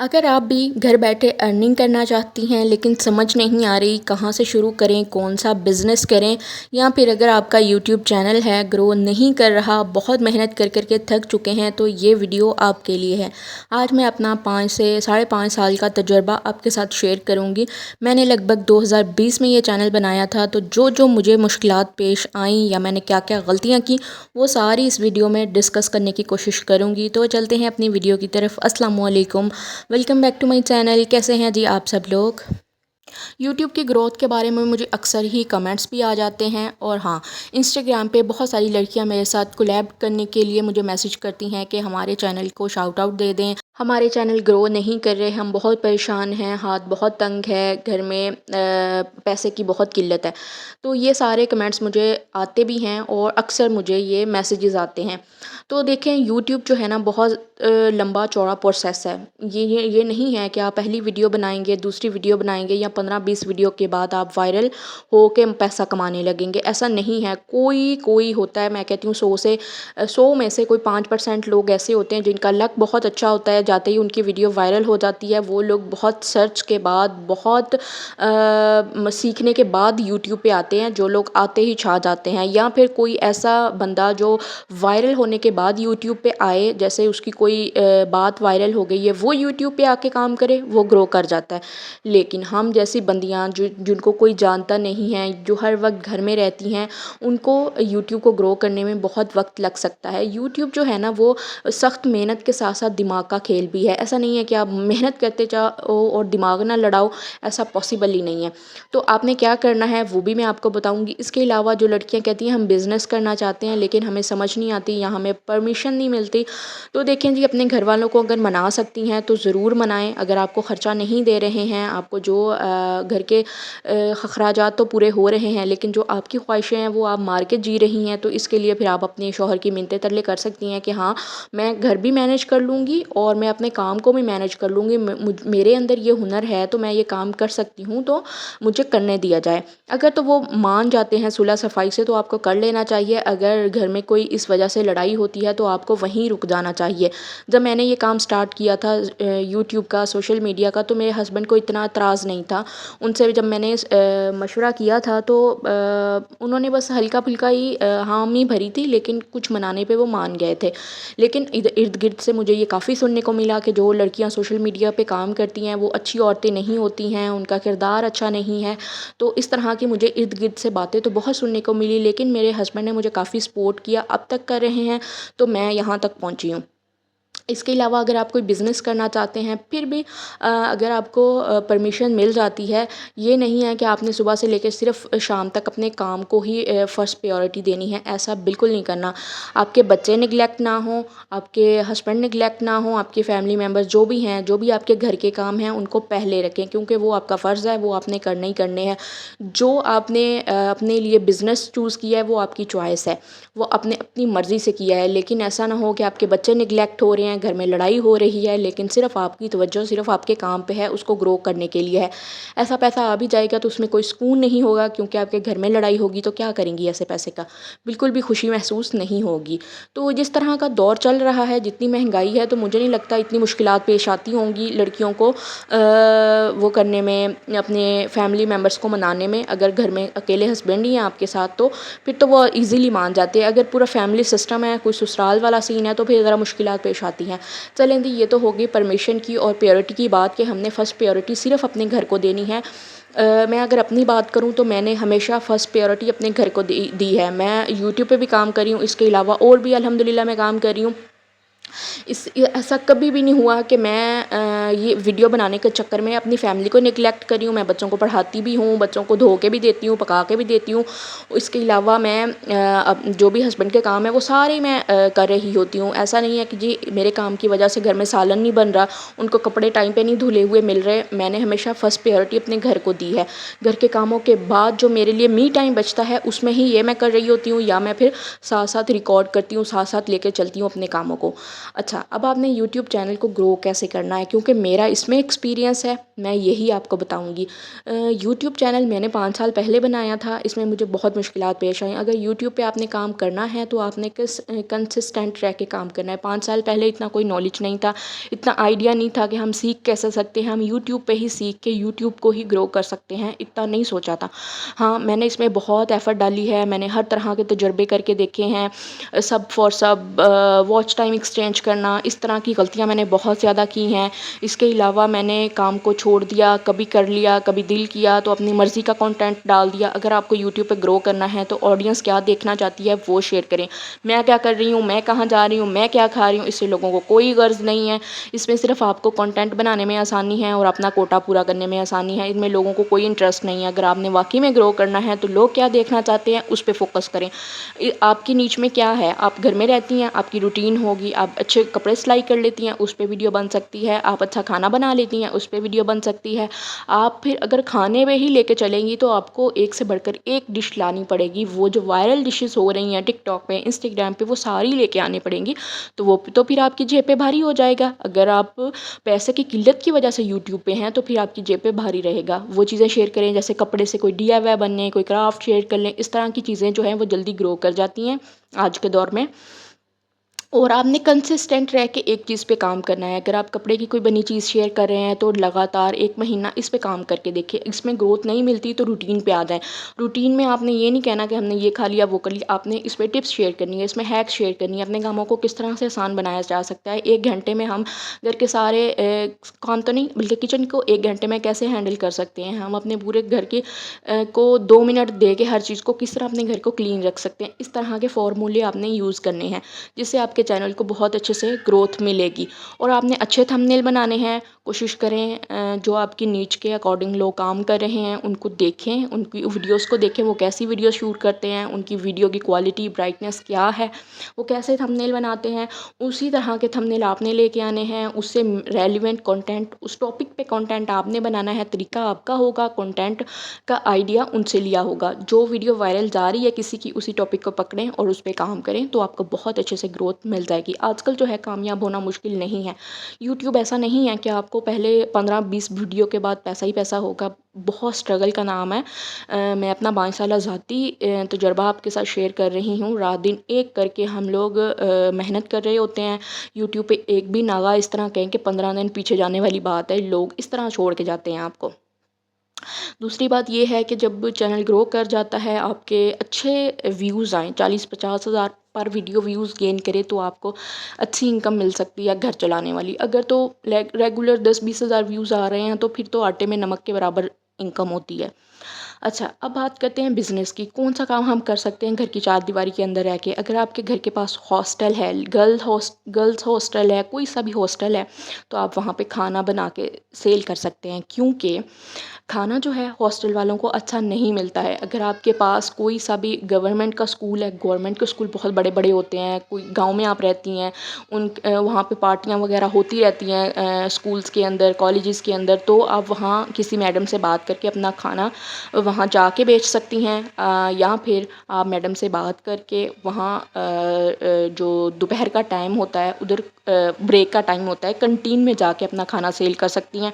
अगर आप भी घर बैठे अर्निंग करना चाहती हैं लेकिन समझ नहीं आ रही कहाँ से शुरू करें, कौन सा बिज़नेस करें, या फिर अगर आपका यूट्यूब चैनल है ग्रो नहीं कर रहा, बहुत मेहनत कर कर के थक चुके हैं, तो ये वीडियो आपके लिए है। आज मैं अपना 5 से साढ़े 5 साल का तजुर्बा आपके साथ शेयर करूँगी। मैंने लगभग 2020 में ये चैनल बनाया था, तो जो मुझे मुश्किलात पेश आईं या मैंने क्या क्या गलतियाँ की, वो सारी इस वीडियो में डिस्कस करने की कोशिश करूँगी। तो चलते हैं अपनी वीडियो की तरफ। अस्सलाम वालेकुम, welcome back to my channel. कैसे हैं जी आप सब लोग। यूट्यूब की ग्रोथ के बारे में मुझे अक्सर ही कमेंट्स भी आ जाते हैं, और हाँ, इंस्टाग्राम पे बहुत सारी लड़कियां मेरे साथ कोलैब करने के लिए मुझे मैसेज करती हैं कि हमारे चैनल को शाउट आउट दे दें, हमारे चैनल ग्रो नहीं कर रहे, हम बहुत परेशान हैं, हाथ बहुत तंग है, घर में पैसे की बहुत किल्लत है। तो ये सारे कमेंट्स मुझे आते भी हैं और अक्सर मुझे ये मैसेजेस आते हैं। तो देखें, यूट्यूब जो है ना, बहुत लंबा चौड़ा प्रोसेस है। ये नहीं है कि आप पहली वीडियो बनाएंगे, दूसरी वीडियो बनाएंगे या 15-20 वीडियो के बाद आप वायरल हो के पैसा कमाने लगेंगे। ऐसा नहीं है। कोई कोई होता है, मैं कहती हूँ 100 में से कोई 5% लोग ऐसे होते हैं जिनका लक बहुत अच्छा होता है, जाते ही उनकी वीडियो वायरल हो जाती है। वो लोग बहुत सर्च के बाद, बहुत सीखने के बाद यूट्यूब पे आते हैं। जो लोग आते ही छा जाते हैं। या फिर कोई ऐसा बंदा जो वायरल होने के बाद यूट्यूब पे आए, जैसे उसकी कोई बात वायरल हो गई है, वो यूट्यूब पे आके काम करे, वो ग्रो कर जाता है। लेकिन हम जैसी बंदियां जिनको कोई जानता नहीं है, जो हर वक्त घर में रहती हैं, उनको यूट्यूब को ग्रो करने में बहुत वक्त लग सकता है। यूट्यूब जो है ना, वो सख्त मेहनत के साथ साथ दिमाग का खेल भी है। ऐसा नहीं है कि आप मेहनत करते जाओ और दिमाग ना लड़ाओ, ऐसा पॉसिबल ही नहीं है। तो आपने क्या करना है वो भी मैं आपको बताऊंगी। इसके अलावा जो लड़कियां कहती हैं हम बिज़नेस करना चाहते हैं लेकिन हमें समझ नहीं आती या हमें परमिशन नहीं मिलती, तो देखें जी, अपने घर वालों को अगर मना सकती हैं तो ज़रूर मनाएं। अगर आपको ख़र्चा नहीं दे रहे हैं, आपको जो घर के अखराजात तो पूरे हो रहे हैं, लेकिन जो आपकी ख्वाहिशें हैं वो आप मार के जी रही हैं, तो इसके लिए फिर आप अपने शौहर की मिन्नतें तरले कर सकती हैं कि हाँ, मैं घर भी मैनेज कर लूँगी और मैं अपने काम को भी मैनेज कर लूँगी। मेरे अंदर ये हुनर है, तो मैं ये काम कर सकती हूँ, तो मुझे करने दिया जाए। अगर तो वो मान जाते हैं सुलह सफाई से, तो आपको कर लेना चाहिए। अगर घर में कोई इस वजह से लड़ाई होती है तो आपको वहीं रुक जाना चाहिए। जब मैंने ये काम स्टार्ट किया था यूट्यूब का, सोशल मीडिया का, तो मेरे हस्बैंड को इतना एतराज़ नहीं था। उनसे जब मैंने मशवरा किया था तो उन्होंने बस हल्का फुल्का ही हामी भरी थी, लेकिन कुछ मनाने पे वो मान गए थे। लेकिन इर्द गिर्द से मुझे ये काफ़ी सुनने को मिला कि जो लड़कियां सोशल मीडिया पे काम करती हैं वो अच्छी औरतें नहीं होती हैं, उनका किरदार अच्छा नहीं है। तो इस तरह की मुझे इर्द गिर्द से बातें तो बहुत सुनने को मिली, लेकिन मेरे हस्बैंड ने मुझे काफ़ी सपोर्ट किया, अब तक कर रहे हैं, तो मैं यहाँ तक पहुँची हूँ। इसके अलावा अगर आप कोई बिज़नेस करना चाहते हैं, फिर भी अगर आपको परमिशन मिल जाती है, ये नहीं है कि आपने सुबह से लेकर सिर्फ शाम तक अपने काम को ही फर्स्ट प्रायोरिटी देनी है, ऐसा बिल्कुल नहीं करना। आपके बच्चे निगलेक्ट ना हो, आपके हस्बैंड निगलेक्ट ना हो, आपके फैमिली मेम्बर्स जो भी हैं, जो भी आपके घर के काम हैं, उनको पहले रखें, क्योंकि वो आपका फ़र्ज़ है, वो आपने करने ही करने हैं। जो आपने अपने लिए बिज़नेस चूज़ किया है वो आपकी चॉइस है, वो आपने अपनी मर्ज़ी से किया है। लेकिन ऐसा ना हो कि आपके बच्चे निगलेक्ट हो रहे हैं, घर में लड़ाई हो रही है, लेकिन सिर्फ आपकी तवज्जो सिर्फ आपके काम पे है, उसको ग्रो करने के लिए है। ऐसा पैसा आ भी जाएगा तो उसमें कोई सुकून नहीं होगा, क्योंकि आपके घर में लड़ाई होगी तो क्या करेंगी ऐसे पैसे का, बिल्कुल भी खुशी महसूस नहीं होगी। तो जिस तरह का दौर चल रहा है, जितनी महंगाई है, तो मुझे नहीं लगता इतनी मुश्किलात पेश आती होंगी लड़कियों को वो करने में, अपने फैमिली मेम्बर्स को मनाने में। अगर घर में अकेले हस्बैंड ही हैं आपके साथ, तो फिर तो वो ईज़िली मान जाते हैं। अगर पूरा फैमिली सिस्टम है, कोई ससुराल वाला सीन है, तो फिर ज़रा मुश्किलात पेश आती हैं। चलें जी, ये तो होगी परमिशन की और प्रायोरिटी की बात कि हमने फ़र्स्ट प्रायोरिटी सिर्फ अपने घर को देनी है। मैं अगर अपनी बात करूं तो मैंने हमेशा फ़र्स्ट प्रायोरिटी अपने घर को दी है। मैं यूट्यूब पे भी काम कर रही हूँ, इसके अलावा और भी अल्हम्दुलिल्लाह मैं काम कर रही हूँ। ऐसा कभी भी नहीं हुआ कि मैं ये वीडियो बनाने के चक्कर में अपनी फैमिली को निगलेक्ट करी हूँ। मैं बच्चों को पढ़ाती भी हूँ, बच्चों को धो के भी देती हूँ, पका के भी देती हूँ। इसके अलावा मैं अब जो भी हस्बैंड के काम है वो सारे मैं कर रही होती हूँ। ऐसा नहीं है कि जी मेरे काम की वजह से घर में सालन नहीं बन रहा, उनको कपड़े टाइम पे नहीं धुले हुए मिल रहे। मैंने हमेशा फ़र्स्ट प्रायोरिटी अपने घर को दी है। घर के कामों के बाद जो मेरे लिए मी टाइम बचता है, उसमें ही ये मैं कर रही होती हूँ, या मैं फिर साथ साथ रिकॉर्ड करती हूँ, साथ साथ लेकर चलती हूँ अपने कामों को। अच्छा, अब आपने यूट्यूब चैनल को ग्रो कैसे करना है, क्योंकि मेरा इसमें एक्सपीरियंस है, मैं यही आपको बताऊँगी। यूट्यूब चैनल मैंने 5 साल पहले बनाया था, इसमें मुझे बहुत मुश्किलात पेश आई। अगर यूट्यूब पे आपने काम करना है तो आपने कंसिस्टेंट रह के काम करना है। 5 साल पहले इतना कोई नॉलेज नहीं था, इतना आइडिया नहीं था कि हम सीख कैसे सकते हैं, हम यूट्यूब पे ही सीख के यूट्यूब को ही ग्रो कर सकते हैं, इतना नहीं सोचा था। हाँ, मैंने इसमें बहुत एफ़र्ट डाली है, मैंने हर तरह के तजुर्बे करके देखे हैं, सब फॉर सब, वॉच टाइम एक्सचेंज करना, इस तरह की गलतियाँ मैंने बहुत ज़्यादा की हैं। इसके अलावा मैंने काम को छोड़ दिया, कभी कर लिया, कभी दिल किया तो अपनी मर्ज़ी का कंटेंट डाल दिया। अगर आपको यूट्यूब पे ग्रो करना है तो ऑडियंस क्या देखना चाहती है वो शेयर करें। मैं क्या कर रही हूँ, मैं कहाँ जा रही हूँ, मैं क्या खा रही हूँ, इससे लोगों को कोई गर्ज़ नहीं है। इसमें सिर्फ़ आपको कंटेंट बनाने में आसानी है और अपना कोटा पूरा करने में आसानी है। इनमें लोगों को कोई इंटरेस्ट नहीं है। अगर आपने वाक़ई में ग्रो करना है तो लोग क्या देखना चाहते हैं उस पे फ़ोकस करें। आपकी नीच में क्या है, आप घर में रहती हैं, आपकी रूटीन होगी, आप अच्छे कपड़े सिलाई कर लेती हैं, उस पे वीडियो बन सकती है। आप अच्छा खाना बना लेती हैं, उस पे वीडियो बन सकती है। आप फिर अगर खाने में ही लेके चलेंगी तो आपको एक से बढ़कर एक डिश लानी पड़ेगी। वो जो वायरल डिशेज़ हो रही हैं टिकटॉक पे, इंस्टाग्राम पे, वो सारी लेके आनी पड़ेंगी। तो फिर आपकी जेब पे भारी हो जाएगा। अगर आप पैसे की किल्लत की वजह से यूट्यूब पे हैं तो फिर आपकी जेब पे भारी रहेगा। वो चीज़ें शेयर करें, जैसे कपड़े से कोई डीआईवाई बनने, कोई क्राफ्ट शेयर कर लें। इस तरह की चीज़ें जो हैं वो जल्दी ग्रो कर जाती हैं आज के दौर में। और आपने कंसिस्टेंट रह के एक चीज़ पे काम करना है। अगर आप कपड़े की कोई बनी चीज़ शेयर कर रहे हैं तो लगातार 1 महीना इस पे काम करके देखिए। इसमें ग्रोथ नहीं मिलती तो रूटीन पे आ जाएँ। रूटीन में आपने ये नहीं कहना कि हमने ये खा लिया, वो कर लिया। आपने इस पे टिप्स शेयर करनी है, इसमें हैक्स शेयर करनी है, अपने कामों को किस तरह से आसान बनाया जा सकता है। 1 घंटे में हम घर के सारे काम तो नहीं बल्कि किचन को 1 घंटे में कैसे हैंडल कर सकते हैं। हम अपने पूरे घर के को 2 मिनट दे के हर चीज़ को किस तरह अपने घर को क्लीन रख सकते हैं। इस तरह के फ़ॉर्मूले आपने यूज़ करने हैं, जिससे आपके चैनल को बहुत अच्छे से ग्रोथ मिलेगी। और आपने अच्छे थंबनेल बनाने हैं। कोशिश करें जो आपकी नीच के अकॉर्डिंग लोग काम कर रहे हैं उनको देखें, उनकी वीडियोस को देखें, वो कैसी वीडियो शूट करते हैं, उनकी वीडियो की क्वालिटी, ब्राइटनेस क्या है, वो कैसे थंबनेल बनाते हैं। उसी तरह के थंबनेल आपने लेके आने हैं, उससे रेलिवेंट कंटेंट, उस टॉपिक पे कंटेंट आपने बनाना है। तरीका आपका होगा, कंटेंट का आइडिया उनसे लिया होगा। जो वीडियो वायरल जा रही है किसी की, उसी टॉपिक को पकड़ें और उस पे काम करें तो आपको बहुत अच्छे से ग्रोथ मिल जाएगी। आजकल जो है कामयाब होना मुश्किल नहीं है। यूट्यूब ऐसा नहीं है कि आपको पहले 15-20 वीडियो के बाद पैसा ही पैसा होगा। बहुत स्ट्रगल का नाम है। मैं अपना 22 साला ज़ाती तजुर्बा आपके साथ शेयर कर रही हूँ। रात दिन एक करके हम लोग मेहनत कर रहे होते हैं। यूट्यूब पे एक भी नागा इस तरह कहें कि 15 दिन पीछे जाने वाली बात है। लोग इस तरह छोड़ के जाते हैं आपको। दूसरी बात ये है कि जब चैनल ग्रो कर जाता है, आपके अच्छे व्यूज़ आएँ, 40-50 हज़ार पर वीडियो व्यूज़ गेन करे तो आपको अच्छी इनकम मिल सकती है घर चलाने वाली। अगर तो रेगुलर 10-20 हज़ार व्यूज़ आ रहे हैं तो फिर तो आटे में नमक के बराबर इनकम होती है। अच्छा, अब बात करते हैं बिज़नेस की। कौन-सा काम हम कर सकते हैं घर की चारदीवारी के अंदर रह के? अगर आपके घर के पास हॉस्टल है, गर्ल्स हॉस्टल है, कोई सा भी हॉस्टल है, तो आप वहाँ पे खाना बना के सेल कर सकते हैं। क्योंकि खाना जो है हॉस्टल वालों को अच्छा नहीं मिलता है। अगर आपके पास कोई सा भी गवर्नमेंट का स्कूल है, गवर्नमेंट के स्कूल बहुत बड़े-बड़े होते हैं, कोई गाँव में आप रहती हैं, वहाँ पे पार्टियाँ वगैरह होती रहती हैं स्कूल्स के अंदर, कॉलेजेस के अंदर, तो आप वहाँ किसी मैडम से बात करके अपना खाना वहाँ जाके बेच सकती हैं। या फिर आप मैडम से बात करके वहाँ जो दोपहर का टाइम होता है उधर ब्रेक का टाइम होता है, कैंटीन में जाके अपना खाना सेल कर सकती हैं।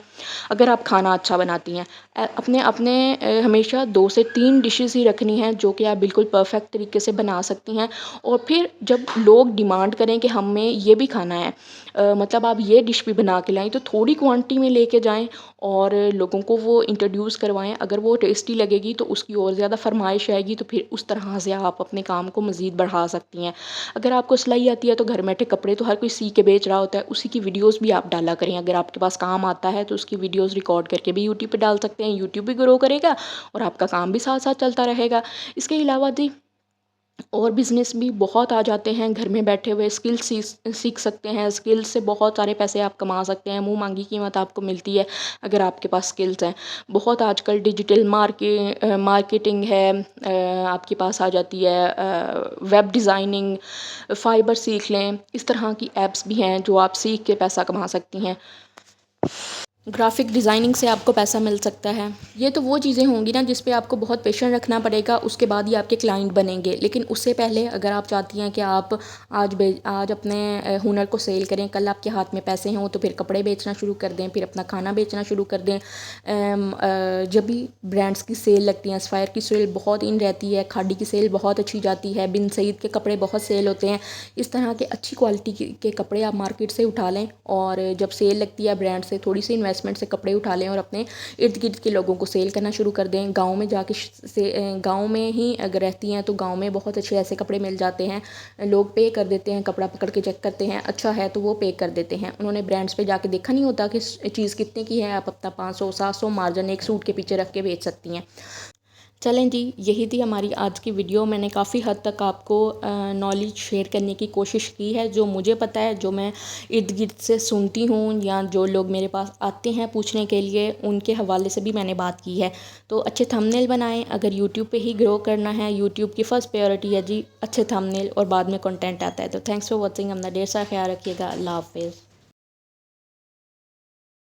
अगर आप खाना अच्छा बनाती हैं, अपने अपने हमेशा 2 से 3 डिशेज़ ही रखनी हैं जो कि आप बिल्कुल परफेक्ट तरीके से बना सकती हैं। और फिर जब लोग डिमांड करें कि हमें ये भी खाना है, मतलब आप ये डिश भी बना के लाएँ, तो थोड़ी क्वांटिटी में लेके जाएँ और लोगों को वो इंट्रोड्यूस करवाएँ। अगर वो टेस्टी लगेगी तो उसकी और ज़्यादा फ़रमाइश आएगी, तो फिर उस तरह से आप अपने काम को मज़ीद बढ़ा सकती हैं। अगर आपको सिलाई आती है तो घर बैठे कपड़े तो हर कोई सी के बेच रहा होता है, उसी की वीडियोज़ भी आप डाला करें। अगर आपके पास काम आता है तो उसकी वीडियोज़ रिकॉर्ड करके भी यूट्यूब पे डाल सकते हैं। यूट्यूब भी ग्रो करेगा और आपका काम भी साथ-साथ चलता रहेगा। इसके अलावा जी और बिज़नेस भी बहुत आ जाते हैं, घर में बैठे हुए स्किल सीख सकते हैं। स्किल्स से बहुत सारे पैसे आप कमा सकते हैं, मुँह मांगी कीमत आपको मिलती है अगर आपके पास स्किल्स हैं। बहुत आजकल डिजिटल मार्केटिंग है, आपके पास आ जाती है, वेब डिज़ाइनिंग, फाइबर सीख लें। इस तरह की ऐप्स भी हैं जो आप सीख के पैसा कमा सकती हैं। ग्राफिक डिज़ाइनिंग से आपको पैसा मिल सकता है। ये तो वो चीज़ें होंगी ना जिस पे आपको बहुत पेशेंस रखना पड़ेगा, उसके बाद ही आपके क्लाइंट बनेंगे। लेकिन उससे पहले अगर आप चाहती हैं कि आप आज अपने हुनर को सेल करें, कल आपके हाथ में पैसे हों तो फिर कपड़े बेचना शुरू कर दें, फिर अपना खाना बेचना शुरू कर दें। जब भी ब्रांड्स की सेल लगती है, एस्पायर की सेल बहुत इन रहती है, खादी की सेल बहुत अच्छी जाती है, बिन सईद के कपड़े बहुत सेल होते हैं। इस तरह के अच्छी क्वालिटी के कपड़े आप मार्केट से उठा लें और जब सेल लगती है ब्रांड से थोड़ी सी इन्वेस्टमेंट से कपड़े उठा लें और अपने इर्द गिर्द के लोगों को सेल करना शुरू कर दें। गाँव में जाके गाँव में ही अगर रहती हैं तो गाँव में बहुत अच्छे ऐसे कपड़े मिल जाते हैं, लोग पे कर देते हैं, कपड़ा पकड़ के चेक करते हैं, अच्छा है तो वो पे कर देते हैं। उन्होंने ब्रांड्स पे जाके देखा नहीं होता कि चीज़ कितने की है, आप अपना 500-700 मार्जिन एक सूट के पीछे रख के बेच सकती हैं। चलें जी, यही थी हमारी आज की वीडियो। मैंने काफ़ी हद तक आपको नॉलेज शेयर करने की कोशिश की है, जो मुझे पता है, जो मैं इर्द गिर्द से सुनती हूँ या जो लोग मेरे पास आते हैं पूछने के लिए, उनके हवाले से भी मैंने बात की है। तो अच्छे थंबनेल बनाएं। अगर यूट्यूब पे ही ग्रो करना है, यूट्यूब की फ़र्स्ट प्रायोरिटी है जी अच्छे थंबनेल और बाद में कंटेंट आता है। तो थैंक्स फॉर वॉचिंग। अपना ढेर सारा ख्याल रखिएगा। अल्लाह हाफ़िज़।